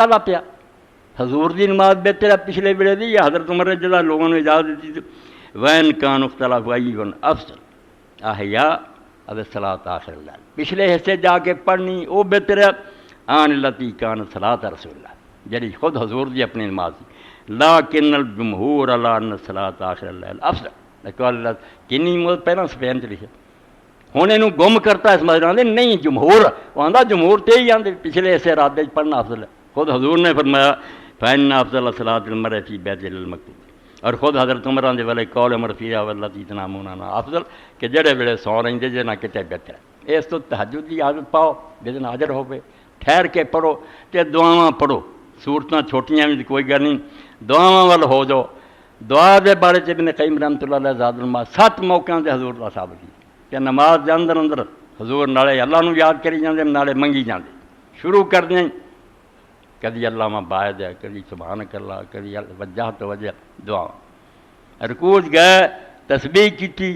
اللہ پیا حضور دی نماز بہتر ہے پچھلے ویلے دی یا حضرت عمر نے جدا لوگوں نے اجازت دیتی تھی وین کان اختلاف ایون افضل احیا اب صلاۃ آخر اللہ پچھلے حصے جا کے پڑھنی وہ بہتر ہے آن التی کان صلاۃ رسول اللہ جڑی خود حضور دی اپنی نماز دی لیکن الجمہور علی ان صلاۃ آخر اللہ افضل کنی موت پہلا سپین چ لکھے ہوں یہ گم کرتا اس مطلب آدھے نہیں جمہور وہ آدھا جمہور تے ہی آدھے پچھلے حصے رات پڑھنا افضل ہے خود حضور نے فرمایا فإن افضل صلاۃ المرء فی بیت المکتوب اور خود حضرت عمر دے والے قول عمر فیہا واللتی تنامون عنہا افضل کہ جڑے ویلے سو رہندے جے نہ کتے بہتر ہے اس تو تہجد کی عادت پاؤ جس حاضر ہو پے ٹھہر کے پڑھو تے دعاواں پڑھو صورتاں چھوٹیاں بھی کوئی گل نہیں دعاواں وال ہو جاؤ دعا دے بارے چ ابن قیم رحمۃ اللہ علیہ زاد الماء 7 موقعوں تے حضور دا ثابت کی کہ نماز دے اندر حضور نالے اللہ نو یاد کری جاندے نالے منگی جاندے شروع کر دیں کدی اللہ باعد ہے کدی سبحانک اللہ کدی وجہ تو وجہ دعا رکوع گئے تسبیح کی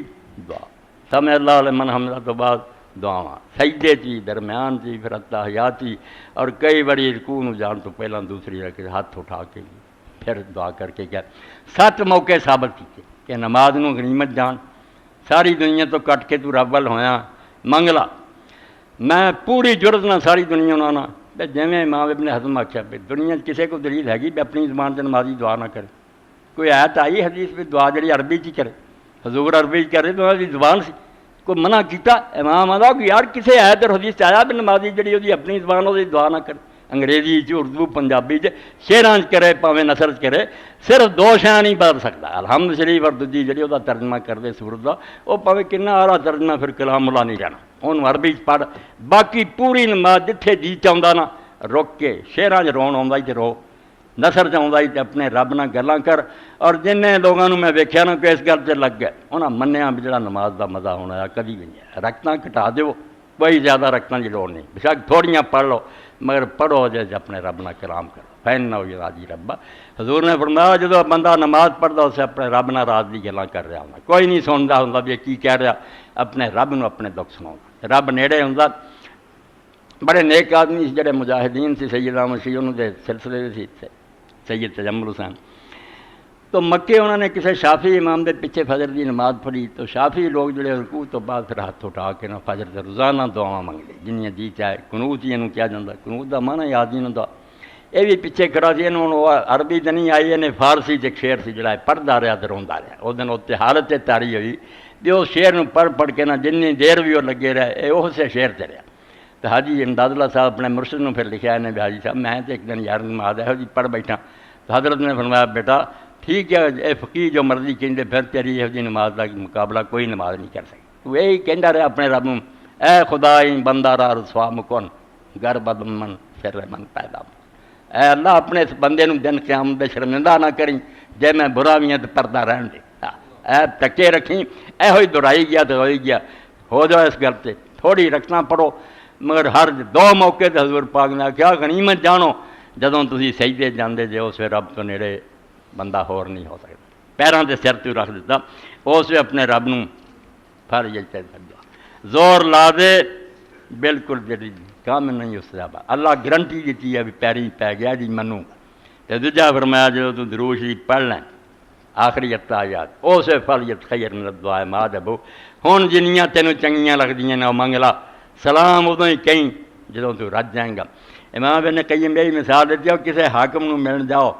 دعا سمع اللہ لمن حمدہ تو بعد دعاواں سجدے تھی درمیان تھی پھر التحیات تھی اور کئی بڑی رکوع نو جان تو پہلا دوسری رکعت ہاتھ اٹھا کے پھر دعا کر کے کیا 7 موقع ثابت کیتے کہ نماز نو غنیمت جان ساری دنیا تو کٹ کے تو رب ول ہویا منگلا میں پوری جرت نہ ساری دنیا نہ آنا جیویں امام ابن حزم آخیا پہ دنیا کسی کو دلیل ہے گی بھی اپنی زبان سے نمازی دعا نہ کرے کوئی آیت آئی حدیث بھی دعا جڑی عربی چ کرے حضور عربی چ کرے تو انہوں زبان سی کوئی منع کیتا امام آدھا کہ یار کسی آیت اور حدیث آیا بھی نمازی جڑی وہ اپنی زبان وہ دعا نہ کرے انگریزی چ اردو پنجابی چ شعراں کرے پاویں نثر کرے صرف 2 شیاں نہیں بدل سکتا الحمد شریف اور دوجی جڑی وہ ترجمہ کرتے سورت کا وہ پاویں کنا آرا ترجمہ پھر کلام اللہ نہیں جانا انہوں عربی پڑھ باقی پوری نماز جتھے جی چاہتا نا رک کے شعراں چ رون آਉਂدا ہی تے رو نثر چ آਉਂدا ہی تے اپنے رب نال گلاں کر اور جن لوگوں میں ویکھیا نا کہ اس گل تے لگ گئے انہاں منیا بھی جڑا نماز دا مزہ ہونا ہے کبھی بھی نہیں رکعتاں گھٹا دیو کوئی زیادہ رکعتاں دی لوڑ نہیں بشک تھوڑیاں پڑھ لو مگر پڑھو جے اپنے رب نال کلام کرو فإنہ یراضی ربا حضور نے فرمایا جدو بندہ نماز پڑھدا اسے اپنے رب نال راز دی گلاں کر رہا ہوندا کوئی نہیں سندا ہوندا بھی کی کہہ رہا اپنے رب نو اپنے دکھ سناؤں رب نیڑے ہوندا بڑے نیک آدمی جڑے مجاہدین سی سیدہ مسیح انہوں دے سلسلے سی سید تجمل حسین تو مکے انہوں نے کسی شافی امام دے پیچھے فجر دی نماز پڑھی تو شافی لوگ جڑے رکوع تو بعد پھر ہاتھ اٹھا کے نا فجر دے روزانہ دعاواں منگ لی جنیاں جی چاہے قنوت ہی انہوں کیا جاندہ قنوت دا معنی یاد نہیں ہوندا یہ بھی پیچھے کھڑا سی انہوں عربی تے نہیں آئی انہیں فارسی چ شعر سی جڑا پڑھدا رہا تے روندا رہا اس دن اتنے حالت تاری ہوئی بھی اس شعر نو پڑھ کے نا جنی دیر بھی وہ لگے رہے وہ سے شعر تے رہا تو حاجی امداد اللہ صاحب اپنے مرشد نے پھر لکھا ہے حاجی صاحب میں تو ایک دن یار نماز ہے جی پڑھ بیٹھا تو حضرت نے فرمایا بیٹا ٹھیک ہے اے فقیر جو مرضی کہندے پھر تیری یہ نماز کا مقابلہ کوئی نماز نہیں کر سکتی تو یہی کہندا رہا اپنے رب نوں اے خدائی بندہ را رسوا مکن گر بد من پھر من پیدا اے اللہ اپنے اس بندے نوں دن قیامت دے شرمندہ نہ کریں جے میں برا بھی ہوں تو پردہ رہن دے اے ٹکے رکھیں اے ہوئی دہرائی گیا تو ہوئی گیا ہو جاؤ اس گل تے تھوڑی رکھنا پڑھو مگر ہر 2 موقع تے حضور پاک نے کیا غنیمت جانو جدوں تسی سجدے جاندے جے اس رب تو نیڑے بندہ ہور نہیں ہو سکتا پیراں تے سر تو رکھ دیتا اس اپنے رب نوں پھر جلتے زور لا دے بالکل جڑی کام نہیں اس طرح اللہ گارنٹی دیتی ہے بھی پیری پی گیا جی منوں تے دوجا فرمایا جدوں تو درود شریف پڑھ لیں آخری اتحیات اسے فلیت خیر من الدعاء ما دبو ہن جنیاں تینوں چنگیاں لگدیاں نے منگلا سلام ادوں ہی کہیں جدوں تو رج جائیں گا امام ابن قیم یہی مثال دیتی ہے کسی حاکم نو ملن جاؤ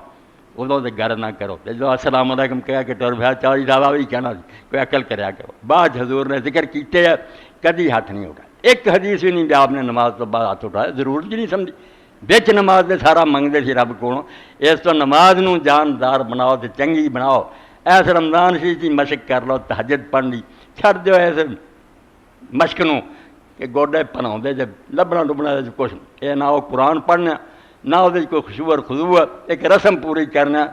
ادوں تو گر نہ کرو جدوں السلام علیکم کہہ کے ٹر پیا چوری دعویٰ بھی کہنا کوئی عقل کریا کرو بعد حضور نے ذکر کیتے ہے کدی ہاتھ نہیں اٹھایا ایک حدیث بھی نہیں بھی آپ نے نماز تو بعد ہاتھ اٹھایا ضرورت جی نہیں سمجھی بچ نماز دے سارا منگتے سی رب کو اس تو نماز نو جاندار بناؤ تو چنگی بناؤ ایس رمضان شریف کی مشق کر لو تہجد پڑھ لی چھڑ دیو ایس مشق نو کہ گوڈے پناؤ جب لبنا ڈبنا کچھ یہ نہ وہ قرآن پڑھنا نہ وہ کوئی خشوع اور خضوع ایک رسم پوری کرنا